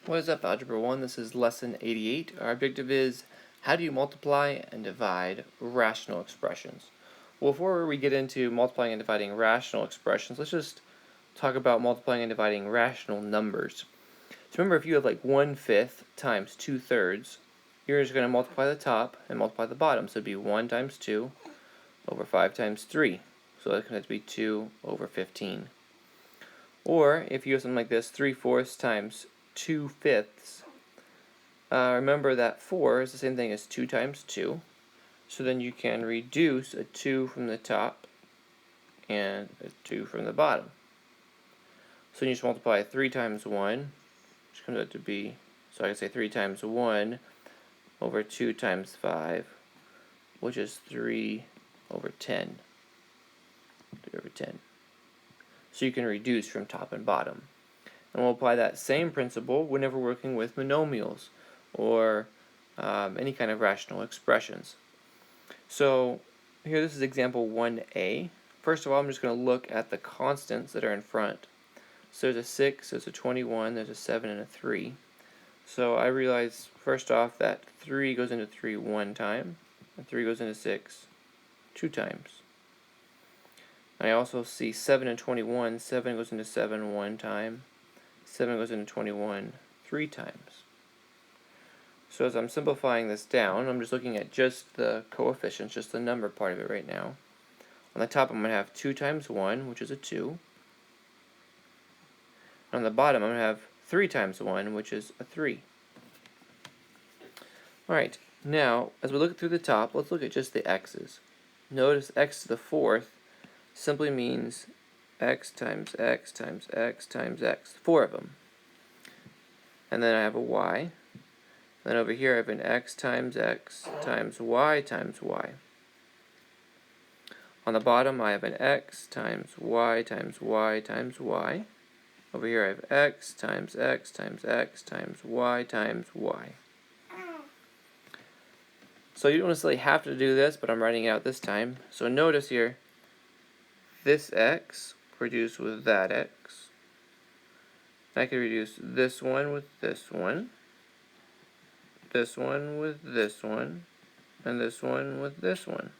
What is up, Algebra 1? This is lesson 88. Our objective is, how do you multiply and divide rational expressions? Well, before we get into multiplying and dividing rational expressions, let's just talk about multiplying and dividing rational numbers. So remember, if you have like 1/5 times 2/3, you're just going to multiply the top and multiply the bottom. So it'd be 1 times 2 over 5 times 3. So that's going to be 2 over 15. Or if you have something like this, 3/4 times 2/5. Remember that 4 is the same thing as 2 times 2. So then you can reduce a 2 from the top and a 2 from the bottom. So you just multiply 3 times 1, which comes out to be, so I can say 3 times 1 over 2 times 5, which is 3 over 10. 3 over 10. So you can reduce from top and bottom. And we'll apply that same principle whenever working with monomials or any kind of rational expressions. So here, this is example 1a. First of all, I'm just going to look at the constants that are in front. So there's a 6, there's a 21, there's a 7, and a 3. So I realize first off that 3 goes into 3 one time, and 3 goes into 6 two times. I also see 7 and 21. 7 goes into 7 one time. 7 goes into 21 3 times. So as I'm simplifying this down, I'm just looking at just the coefficients, just the number part of it right now. On the top, I'm going to have 2 times 1, which is a 2. On the bottom, I'm going to have 3 times 1, which is a 3. Alright, now, as we look through the top, let's look at just the x's. Notice x to the 4th simply means x times x times x times x, 4 of them. And then I have a y. Then over here I have an x times y times y. On the bottom I have an x times y times y times y. Over here I have x times x times x times y times y. So you don't necessarily have to do this, but I'm writing it out this time. So notice here, this x reduced with that x. I can reduce this one with this one with this one, and this one with this one.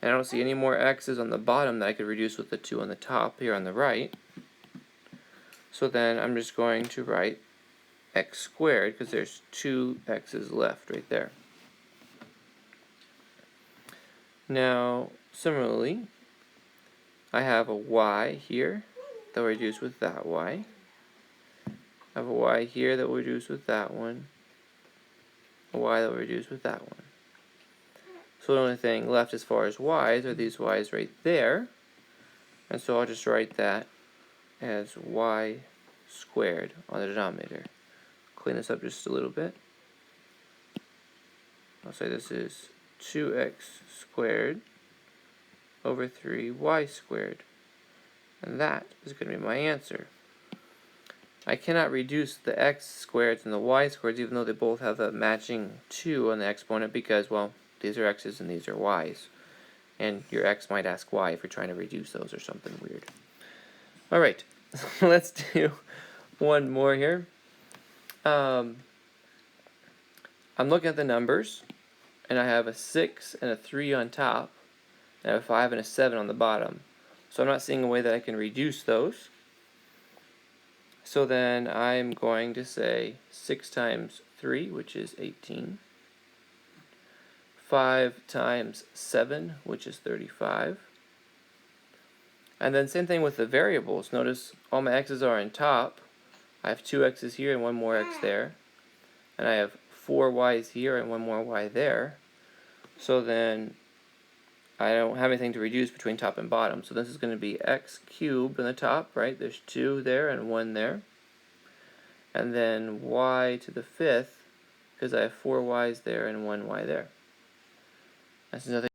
And I don't see any more x's on the bottom that I could reduce with the 2 on the top here on the right. So then I'm just going to write x squared, because there's 2 x's left right there. Now, similarly, I have a y here that will reduce with that y. I have a y here that will reduce with that one. A y that will reduce with that one. So the only thing left as far as y's are these y's right there. And so I'll just write that as y squared on the denominator. Clean this up just a little bit. I'll say this is 2x squared over 3y squared. And that is going to be my answer. I cannot reduce the x squareds and the y squareds, even though they both have a matching 2 on the exponent, because, well, these are x's and these are y's. And your x might ask why if you're trying to reduce those or something weird. Alright, let's do one more here. I'm looking at the numbers, and I have a 6 and a 3 on top, and I have a 5 and a 7 on the bottom. So I'm not seeing a way that I can reduce those. So then I'm going to say 6 times 3, which is 18. 5 times 7, which is 35. And then same thing with the variables. Notice all my x's are on top. I have 2 x's here and 1 more x there. And I have 4 y's here and 1 more y there. So then I don't have anything to reduce between top and bottom. So this is going to be x cubed on the top, right? There's 2 there and 1 there. And then y to the 5th, because I have 4 y's there and 1 y there. That's nothing.